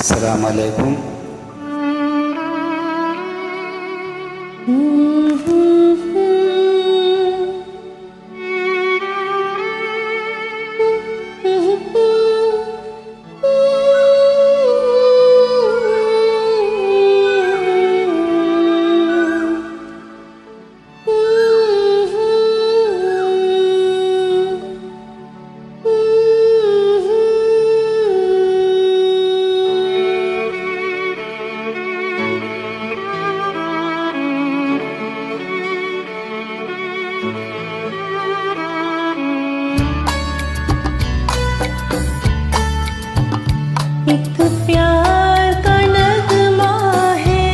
अस्सलाम वालेकुम। एक प्यार का नगमा है,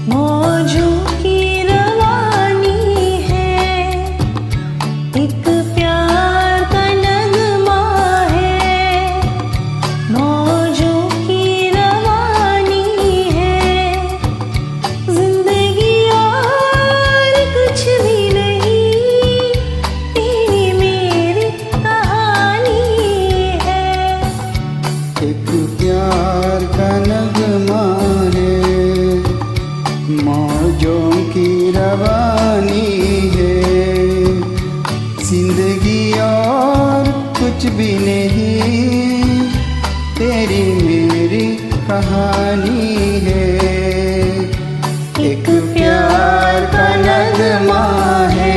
मौजों की रवानी है। एक प्यार का नगमा है, मौजों की रवानी है। जिंदगी और कुछ भी नहीं, तेरी मेरी कहानी है। एक प्यार का नगमा है, मौजों की रवानी है। जिंदगी और कुछ भी नहीं, तेरी मेरी कहानी है। एक प्यार का नगमा है।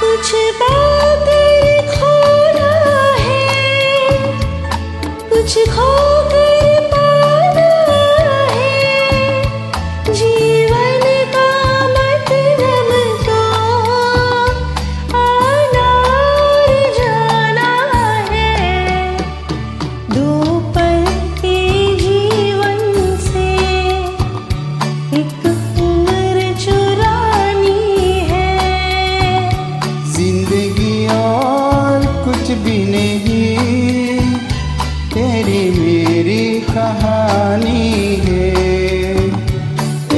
कुछ बातें खोना है, कुछ खोकर पाना है। जीवन का मतलब तो आना और जाना है। दो पल के जीवन से एक उम्र चुरानी है। जिंदगी और कुछ भी नहीं, तेरी मेरी कहानी है।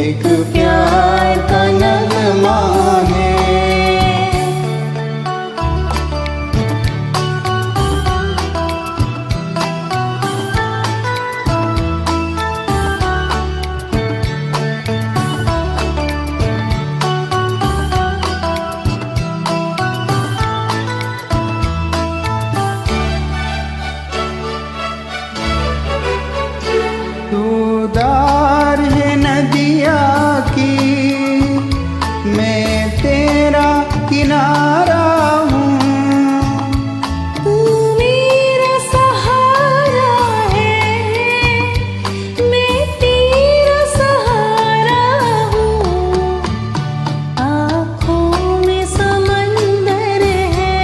एक प्यार का नगमा है। तू दार है नदिया की, मैं तेरा किनारा हूँ। तू मेरा सहारा है, मैं तेरा सहारा हूँ। आँखों में समंदर है,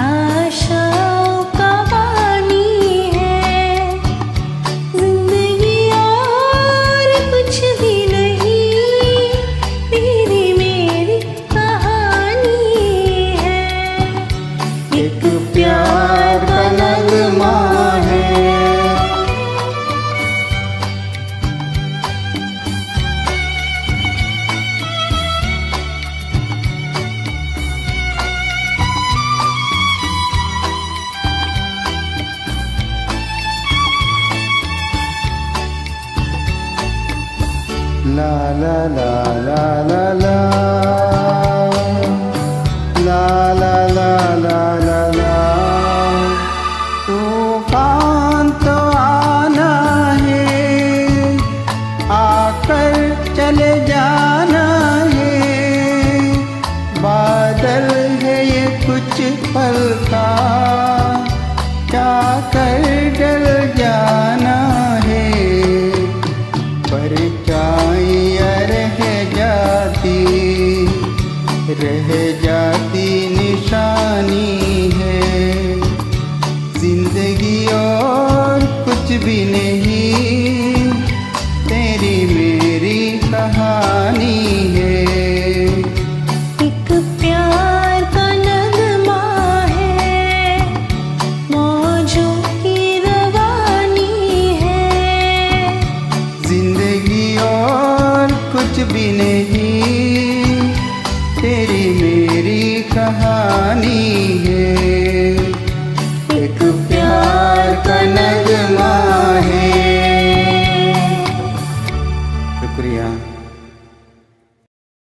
आशाओं का पानी है। जिंदगी और कुछ भी नहीं, तेरी मेरी कहानी है। एक प्यार का नगमा है। ला ला ला ला ला ला ला ला ला ला ला ला। तूफान तो आना है, आकर चले जाना है। बादल है ये कुछ पल का, जाकर डल जाना है। परछाइयाँ रह जाती निशानी है। जिंदगी और कुछ भी नहीं, तेरी मेरी कहानी है। एक प्यार का नगमा है, मौजों की रवानी है। जिंदगी और कुछ भी नहीं